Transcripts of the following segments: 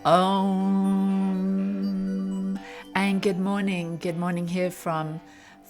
And good morning. Good morning here from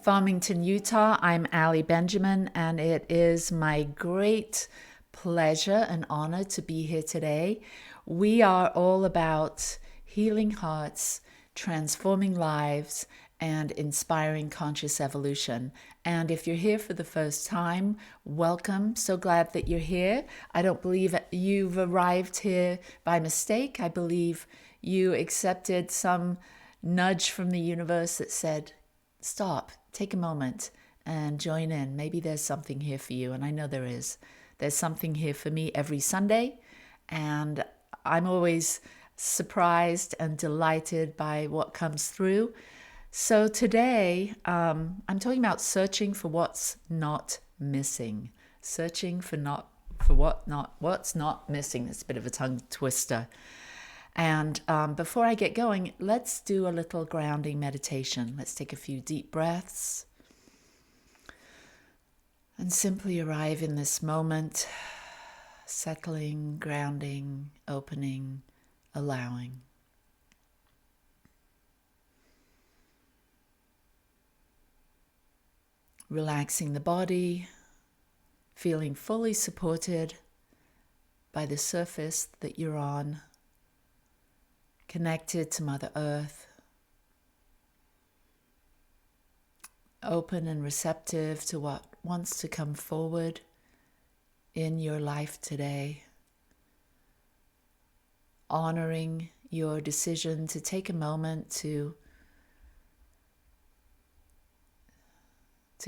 Farmington, Utah. I'm Allie Benjamin, and it is my great pleasure and honor to be here today. We are all about healing hearts, transforming lives, and inspiring conscious evolution. And if you're here for the first time, welcome. So glad that you're here. I don't believe you've arrived here by mistake. I believe you accepted some nudge from the universe that said, stop, take a moment and join in. Maybe there's something here for you. And I know there is. There's something here for me every Sunday. And I'm always surprised and delighted by what comes through. So today, I'm talking about searching for what's not missing. Searching for what's not missing. It's a bit of a tongue twister. And before I get going, let's do a little grounding meditation. Let's take a few deep breaths and simply arrive in this moment, settling, grounding, opening, allowing. Relaxing the body, feeling fully supported by the surface that you're on, connected to Mother Earth, open and receptive to what wants to come forward in your life today, honoring your decision to take a moment to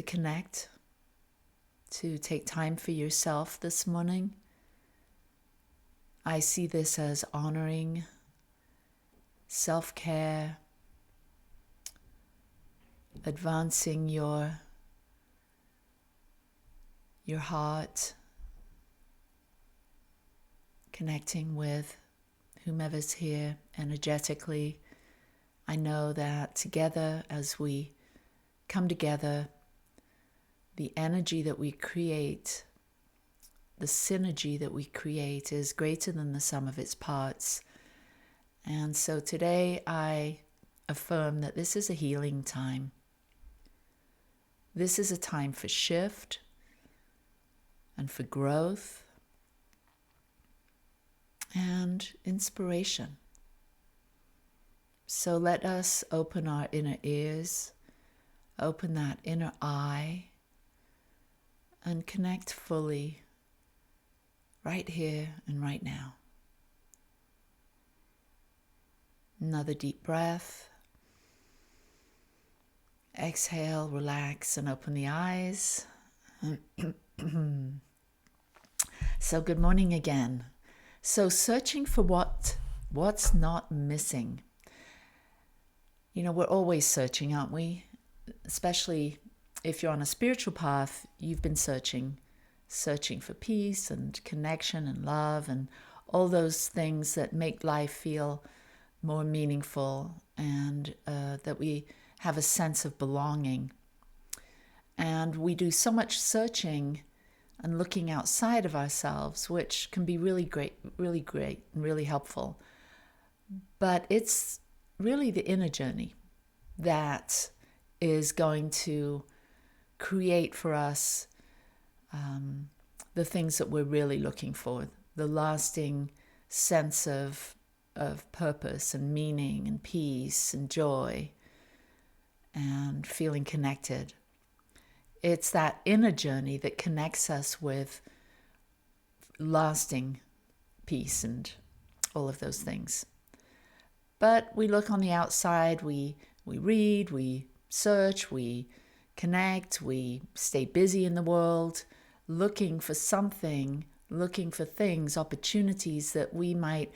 connect, to take time for yourself this morning. I see this as honoring self-care, advancing your heart, connecting with whomever's here energetically. I know that together, as we come together, the energy that we create, the synergy that we create is greater than the sum of its parts. And so today I affirm that this is a healing time. This is a time for shift and for growth and inspiration. So let us open our inner ears, open that inner eye, and connect fully right here and right now. Another deep breath. Exhale, relax, and open the eyes. So good morning again. So searching for what's not missing. You know, we're always searching, aren't we? Especially if you're on a spiritual path, you've been searching for peace and connection and love and all those things that make life feel more meaningful and that we have a sense of belonging. And we do so much searching and looking outside of ourselves, which can be really great, and really helpful. But it's really the inner journey that is going to create for us the things that we're really looking for, the lasting sense of purpose and meaning and peace and joy and feeling connected. It's that inner journey that connects us with lasting peace and all of those things. But we look on the outside, we read, we search, we connect, we stay busy in the world, looking for something, looking for things, opportunities that we might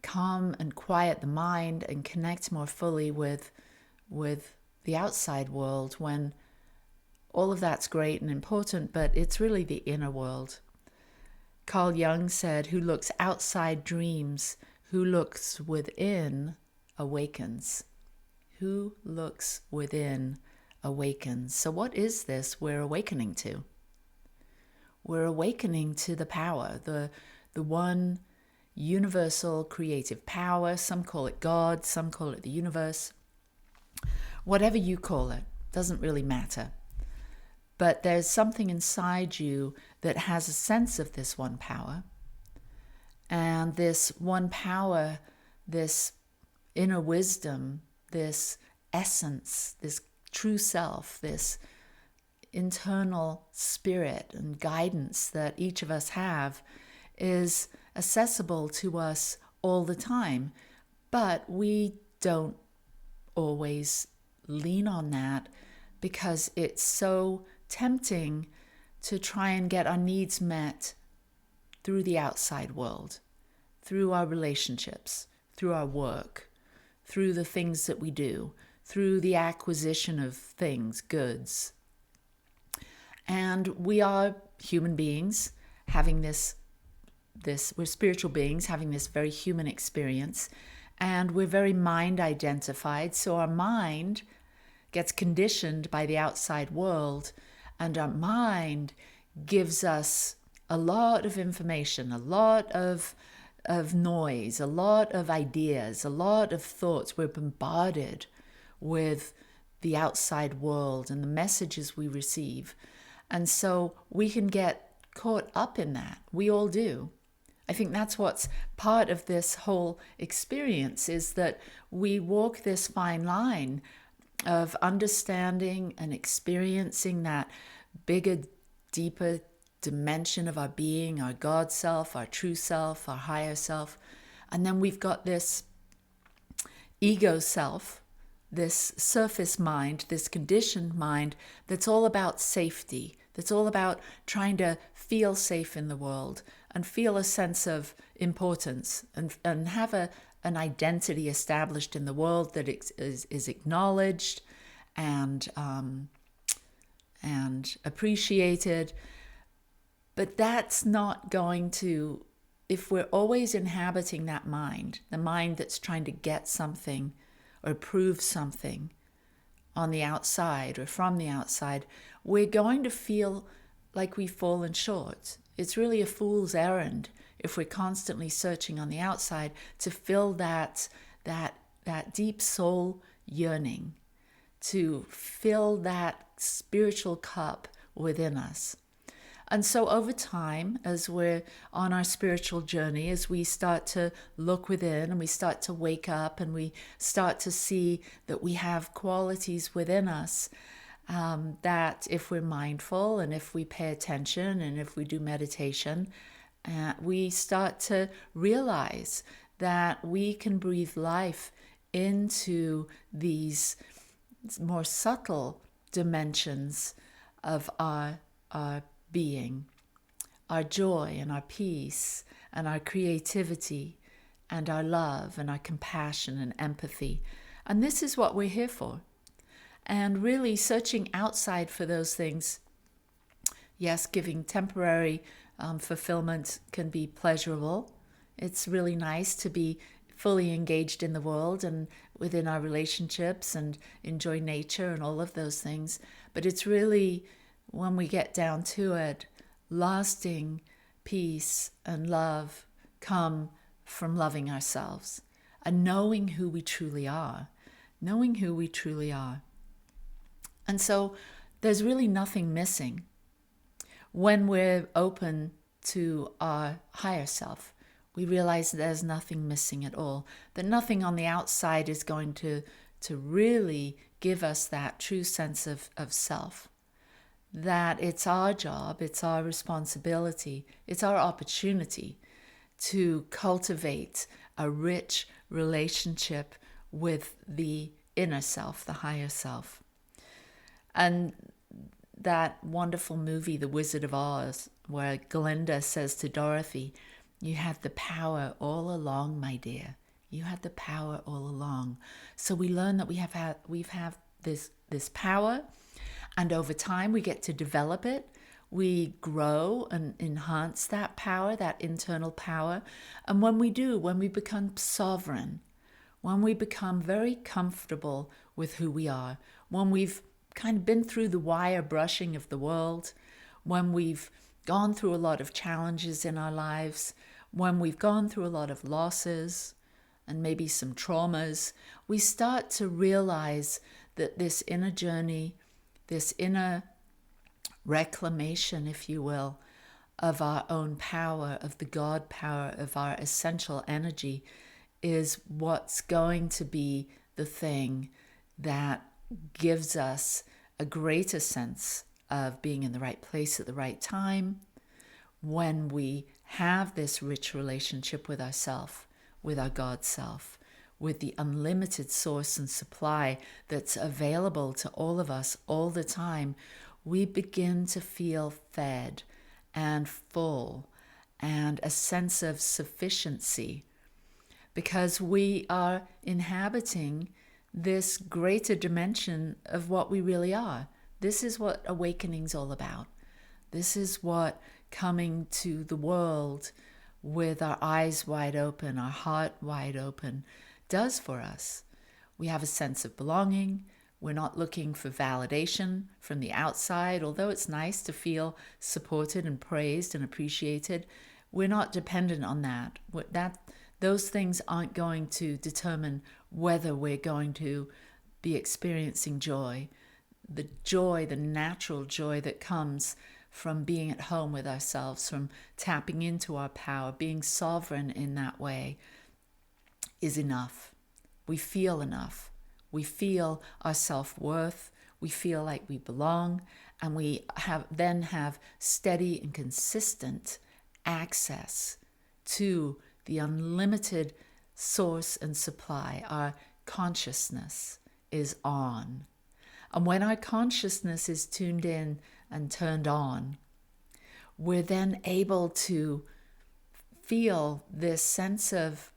calm and quiet the mind and connect more fully with the outside world, when all of that's great and important, but it's really the inner world. Carl Jung said, "Who looks outside dreams, who looks within awakens." Who looks within awakens. So what is this we're awakening to? We're awakening to the power, the one universal creative power. Some call it God, some call it the universe. Whatever you call it, doesn't really matter. But there's something inside you that has a sense of this one power. And this one power, this inner wisdom, this essence, this true self, this internal spirit and guidance that each of us have is accessible to us all the time. But we don't always lean on that because it's so tempting to try and get our needs met through the outside world, through our relationships, through our work, through the things that we do, through the acquisition of things, goods. And we are human beings having this we're spiritual beings having this very human experience, and we're very mind identified. So our mind gets conditioned by the outside world, and our mind gives us a lot of information, a lot of noise, a lot of ideas, a lot of thoughts. We're bombarded with the outside world and the messages we receive. And so we can get caught up in that. We all do. I think that's what's part of this whole experience, is that we walk this fine line of understanding and experiencing that bigger, deeper dimension of our being, our God self, our true self, our higher self. And then we've got this ego self, this surface mind, this conditioned mind that's all about safety, that's all about trying to feel safe in the world and feel a sense of importance and have an identity established in the world that is acknowledged and appreciated. But that's not going to, if we're always inhabiting that mind, the mind that's trying to get something or prove something on the outside or from the outside, we're going to feel like we've fallen short. It's really a fool's errand if we're constantly searching on the outside to fill that deep soul yearning, to fill that spiritual cup within us. And so over time, as we're on our spiritual journey, as we start to look within and we start to wake up and we start to see that we have qualities within us, that if we're mindful and if we pay attention and if we do meditation, we start to realize that we can breathe life into these more subtle dimensions of our being, our joy and our peace and our creativity and our love and our compassion and empathy. And this is what we're here for. And really searching outside for those things, yes, giving temporary fulfillment can be pleasurable. It's really nice to be fully engaged in the world and within our relationships and enjoy nature and all of those things. But it's really, when we get down to it, lasting peace and love come from loving ourselves and knowing who we truly are, knowing who we truly are. And so there's really nothing missing when we're open to our higher self. We realize there's nothing missing at all, that nothing on the outside is going to really give us that true sense of self, that it's our job, it's our responsibility, it's our opportunity to cultivate a rich relationship with the inner self, the higher self. And that wonderful movie, The Wizard of Oz, where Glinda says to Dorothy, "You had the power all along, my dear. You had the power all along." So we learn that we have this power, and over time we get to develop it. We grow and enhance that power, that internal power. And when we do, when we become sovereign, when we become very comfortable with who we are, when we've kind of been through the wire brushing of the world, when we've gone through a lot of challenges in our lives, when we've gone through a lot of losses and maybe some traumas, we start to realize that this inner journey, this inner reclamation, if you will, of our own power, of the God power, of our essential energy, is what's going to be the thing that gives us a greater sense of being in the right place at the right time when we have this rich relationship with ourself, with our God self, with the unlimited source and supply that's available to all of us all the time. We begin to feel fed and full and a sense of sufficiency because we are inhabiting this greater dimension of what we really are. This is what awakening's all about. This is what coming to the world with our eyes wide open, our heart wide open, does for us. We have a sense of belonging. We're not looking for validation from the outside, although it's nice to feel supported and praised and appreciated. We're not dependent on that. Those things aren't going to determine whether we're going to be experiencing joy. The joy, the natural joy that comes from being at home with ourselves, from tapping into our power, being sovereign in that way, is enough. We feel enough. We feel our self-worth. We feel like we belong, and we then have steady and consistent access to the unlimited source and supply. Our consciousness is on. And when our consciousness is tuned in and turned on, we're then able to feel this sense of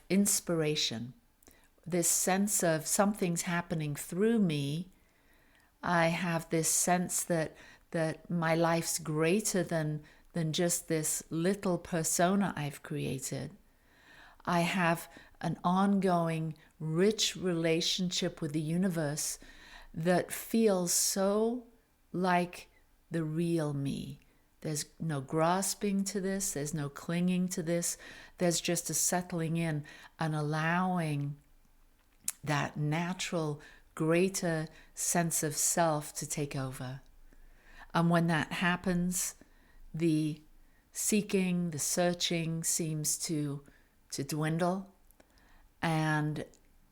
inspiration, this sense of something's happening through me. I have this sense that my life's greater than just this little persona I've created. I have an ongoing, rich relationship with the universe that feels so like the real me. There's no grasping to this. There's no clinging to this. There's just a settling in and allowing that natural, greater sense of self to take over. And when that happens, the seeking, the searching seems to dwindle, and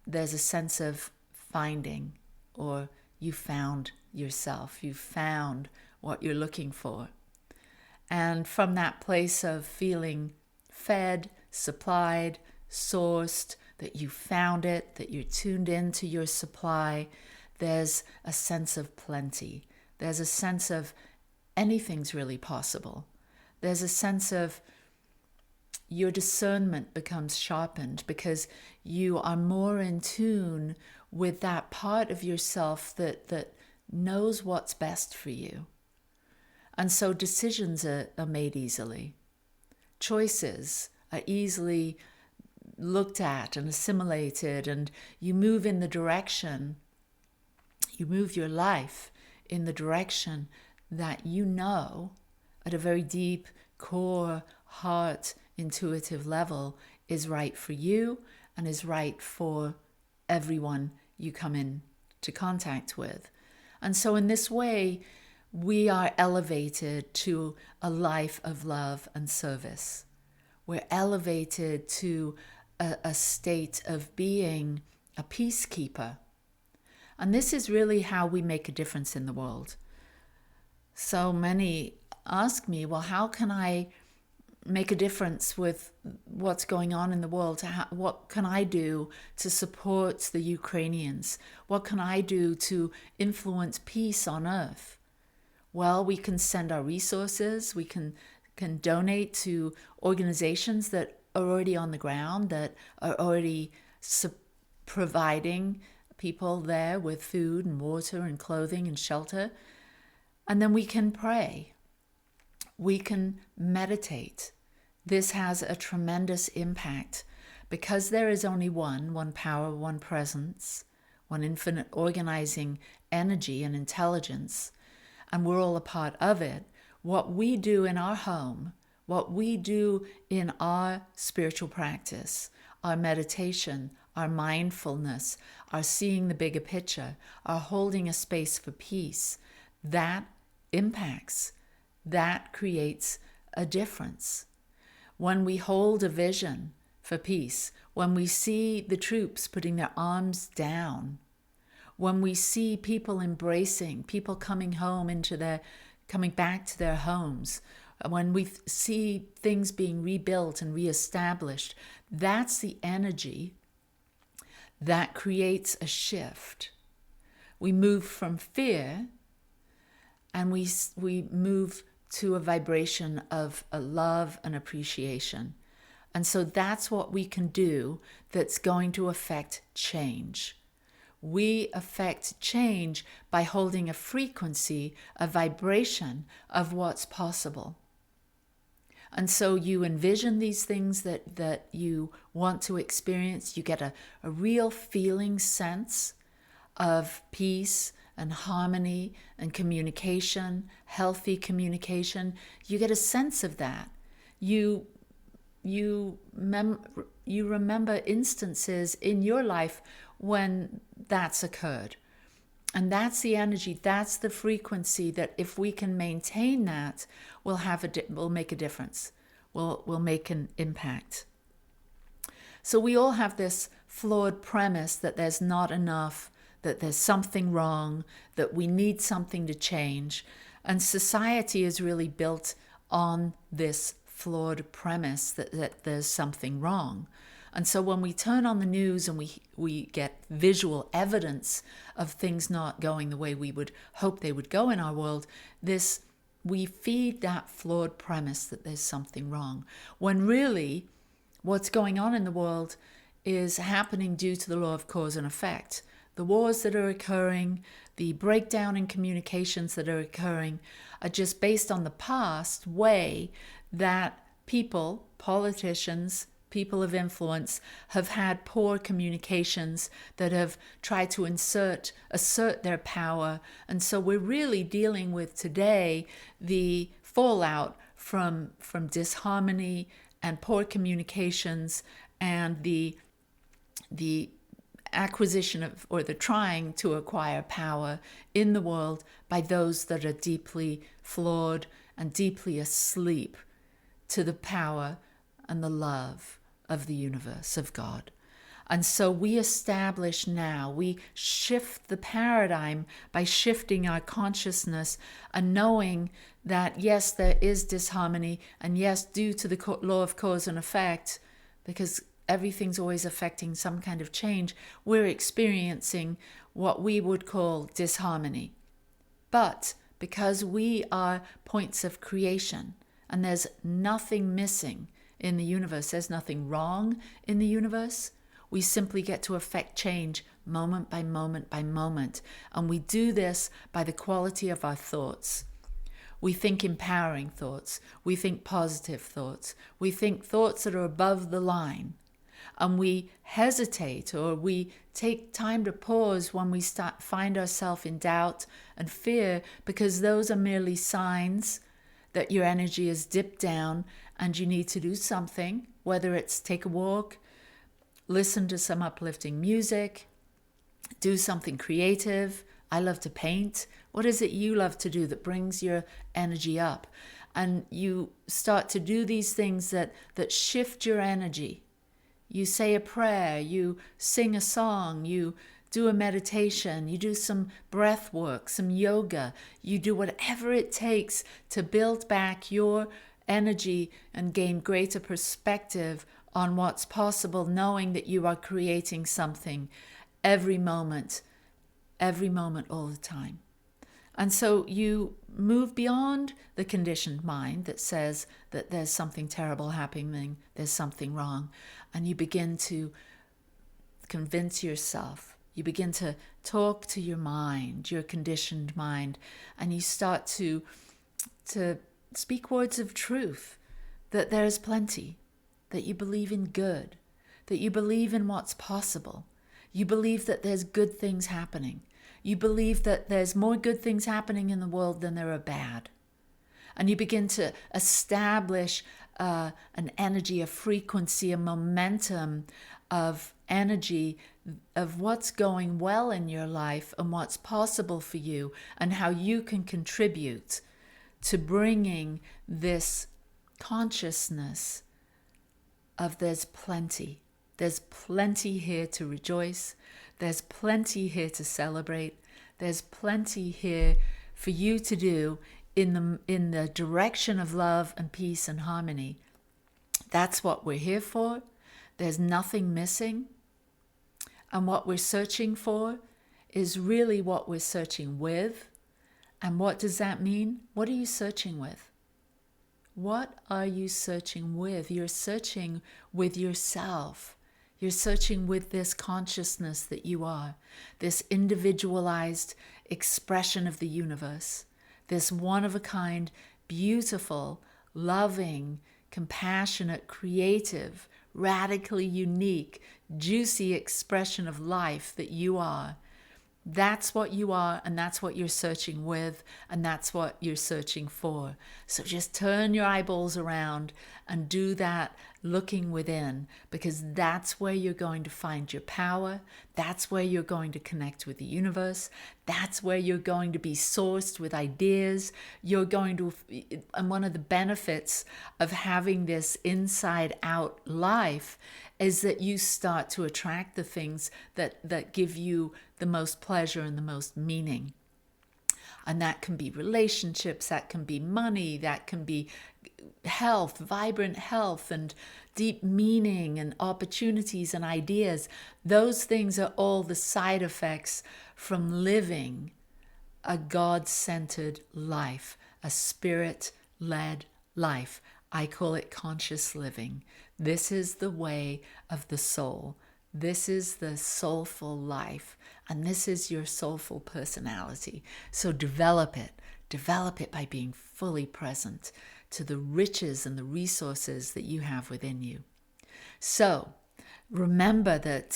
there's a sense of finding, or you found yourself, you found what you're looking for. And from that place of feeling fed, supplied, sourced, that you found it, that you're tuned into your supply, there's a sense of plenty. There's a sense of anything's really possible. There's a sense of your discernment becomes sharpened because you are more in tune with that part of yourself that knows what's best for you. And so decisions are made easily. Choices are easily looked at and assimilated, and you move in the direction, you move your life in the direction that you know at a very deep core, heart, intuitive level is right for you and is right for everyone you come into contact with. And so in this way, we are elevated to a life of love and service. We're elevated to a state of being a peacekeeper. And this is really how we make a difference in the world. So many ask me, well, how can I make a difference with what's going on in the world? What can I do to support the Ukrainians? What can I do to influence peace on earth? Well, we can send our resources. We can donate to organizations that are already on the ground, that are already providing people there with food and water and clothing and shelter. And then we can pray. We can meditate. This has a tremendous impact because there is only one power, one presence, one infinite organizing energy and intelligence, and we're all a part of it. What we do in our home, what we do in our spiritual practice, our meditation, our mindfulness, our seeing the bigger picture, our holding a space for peace, that impacts, that creates a difference. When we hold a vision for peace, when we see the troops putting their arms down, when we see people embracing, people coming back to their homes, when we see things being rebuilt and reestablished, that's the energy that creates a shift. We move from fear and we move to a vibration of a love and appreciation. And so that's what we can do that's going to affect change. We affect change by holding a frequency, a vibration of what's possible. And so you envision these things that you want to experience. You get a real feeling sense of peace and harmony and communication, healthy communication. You get a sense of that. You remember instances in your life when that's occurred. And that's the energy, that's the frequency that if we can maintain that, we'll make a difference. We'll make an impact. So we all have this flawed premise that there's not enough, that there's something wrong, that we need something to change. And society is really built on this flawed premise that there's something wrong. And so when we turn on the news and we get visual evidence of things not going the way we would hope they would go in our world, we feed that flawed premise that there's something wrong. When really what's going on in the world is happening due to the law of cause and effect. The wars that are occurring, the breakdown in communications that are occurring are just based on the past way that people, politicians, people of influence have had poor communications that have tried to assert their power. And so we're really dealing with today the fallout from disharmony and poor communications and the acquisition of, or the trying to acquire power in the world by those that are deeply flawed and deeply asleep to the power and the love of the universe, of God. And so we establish now, we shift the paradigm by shifting our consciousness and knowing that yes, there is disharmony, and yes, due to the law of cause and effect, because everything's always affecting some kind of change, we're experiencing what we would call disharmony. But because we are points of creation, and there's nothing missing in the universe, there's nothing wrong in the universe, we simply get to affect change moment by moment by moment. And we do this by the quality of our thoughts. We think empowering thoughts. We think positive thoughts. We think thoughts that are above the line. And we hesitate, or we take time to pause when we find ourselves in doubt and fear, because those are merely signs that your energy is dipped down and you need to do something, whether it's take a walk, listen to some uplifting music, do something creative. I love to paint. What is it you love to do that brings your energy up? And you start to do these things that shift your energy. You say a prayer, you sing a song, you do a meditation, you do some breath work, some yoga, you do whatever it takes to build back your energy and gain greater perspective on what's possible, knowing that you are creating something every moment, all the time. And so you move beyond the conditioned mind that says that there's something terrible happening, there's something wrong, and you begin to convince yourself. You begin to talk to your mind, your conditioned mind, and you start to speak words of truth, that there's plenty, that you believe in good, that you believe in what's possible. You believe that there's good things happening. You believe that there's more good things happening in the world than there are bad. and you begin to establish an energy, a frequency, a momentum of energy of what's going well in your life and what's possible for you and how you can contribute to bringing this consciousness of there's plenty. There's plenty here to rejoice. There's plenty here to celebrate. There's plenty here for you to do in the direction of love and peace and harmony. That's what we're here for. There's nothing missing. And what we're searching for is really what we're searching with. And what does that mean? What are you searching with? What are you searching with? You're searching with yourself. You're searching with this consciousness that you are, this individualized expression of the universe, this one-of-a-kind, beautiful, loving, compassionate, creative, radically unique, juicy expression of life that you are. That's what you are, and that's what you're searching with, and that's what you're searching for. So just turn your eyeballs around and do that looking within, because that's where you're going to find your power. That's where you're going to connect with the universe. That's where you're going to be sourced with ideas. You're going to, and one of the benefits of having this inside out life is that you start to attract the things that give you the most pleasure and the most meaning. And that can be relationships, that can be money, that can be health, vibrant health, and deep meaning and opportunities and ideas. Those things are all the side effects from living a God-centered life, a spirit-led life. I call it conscious living. This is the way of the soul. This is the soulful life, and this is your soulful personality. So develop it. Develop it by being fully present to the riches and the resources that you have within you. So remember that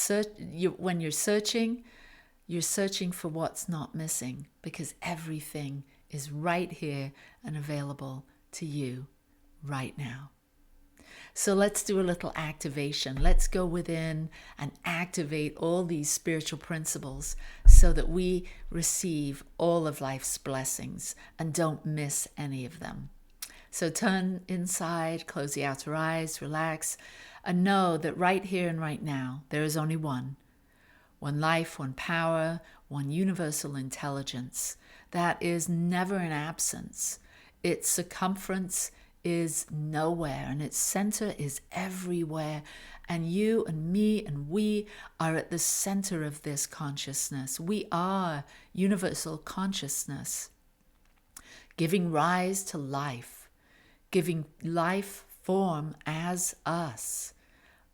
when you're searching for what's not missing, because everything is right here and available to you right now. So let's do a little activation. Let's go within and activate all these spiritual principles so that we receive all of life's blessings and don't miss any of them. So turn inside, close the outer eyes, relax, and know that right here and right now, there is only one life, one power, one universal intelligence that is never in absence. Its circumference is nowhere and its center is everywhere. And you and me and we are at the center of this consciousness. We are universal consciousness, giving rise to life, giving life form as us.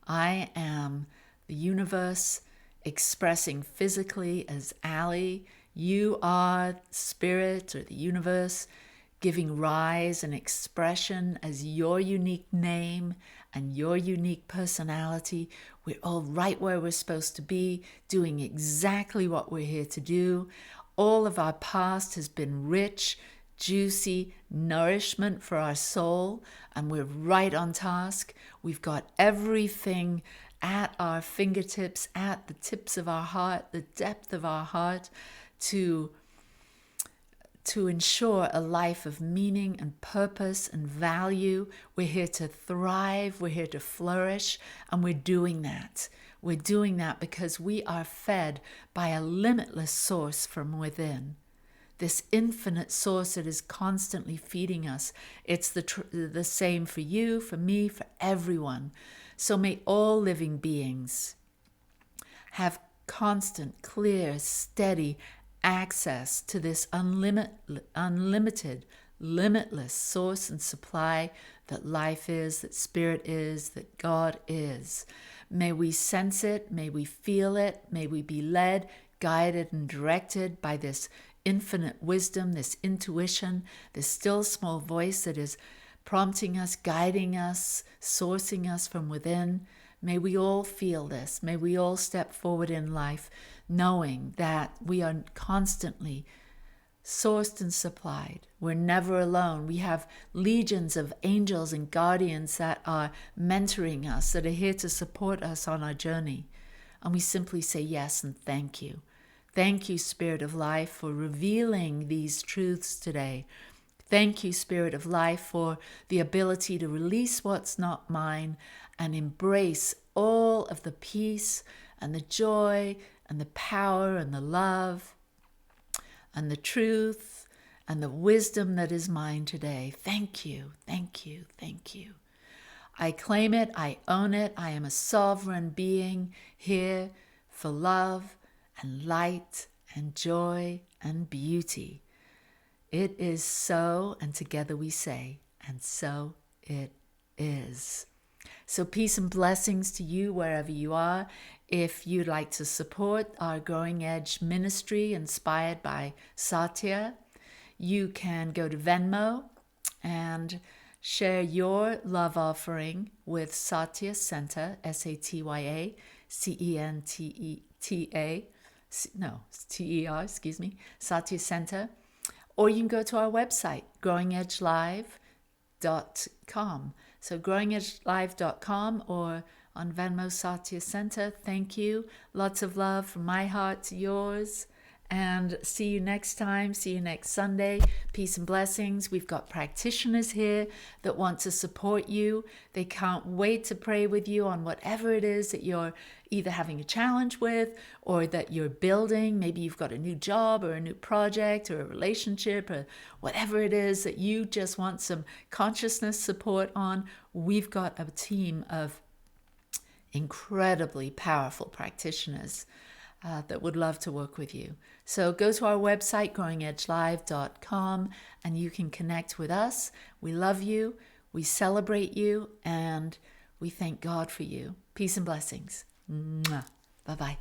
I am the universe expressing physically as Ali. You are spirit or the universe giving rise and expression as your unique name and your unique personality. We're all right where we're supposed to be, doing exactly what we're here to do. All of our past has been rich, juicy nourishment for our soul, and we're right on task. We've got everything at our fingertips, at the tips of our heart, the depth of our heart, to ensure a life of meaning and purpose and value. We're here to thrive, we're here to flourish, and we're doing that. We're doing that because we are fed by a limitless source from within. This infinite source that is constantly feeding us. It's the same for you, for me, for everyone. So may all living beings have constant, clear, steady access to this unlimited, limitless source and supply that life is, that spirit is, that God is. May we sense it, may we feel it, may we be led, guided, and directed by this infinite wisdom, this intuition, this still small voice that is prompting us, guiding us, sourcing us from within. May we all feel this. May we all step forward in life knowing that we are constantly sourced and supplied. We're never alone. We have legions of angels and guardians that are mentoring us, that are here to support us on our journey. And we simply say yes and thank you. Thank you, Spirit of Life, for revealing these truths today. Thank you, Spirit of Life, for the ability to release what's not mine and embrace all of the peace and the joy and the power and the love and the truth and the wisdom that is mine today. Thank you, thank you, thank you. I claim it, I own it. I am a sovereign being here for love and light and joy and beauty. It is so, and together we say, and so it is. So peace and blessings to you wherever you are. If you'd like to support our Growing Edge ministry inspired by Satya, you can go to Venmo and share your love offering with Satya Center, Satya Center, Ter, excuse me, Satya Center. Or you can go to our website, growingedgelive.com. So growingedgelive.com or on Venmo, Satya Center. Thank you. Lots of love from my heart to yours. And see you next time. See you next Sunday. Peace and blessings. We've got practitioners here that want to support you. They can't wait to pray with you on whatever it is that you're either having a challenge with or that you're building. Maybe you've got a new job or a new project or a relationship or whatever it is that you just want some consciousness support on. We've got a team of incredibly powerful practitioners that would love to work with you. So go to our website, growingedgelive.com, and you can connect with us. We love you, we celebrate you, and we thank God for you. Peace and blessings. Mwah. Bye-bye.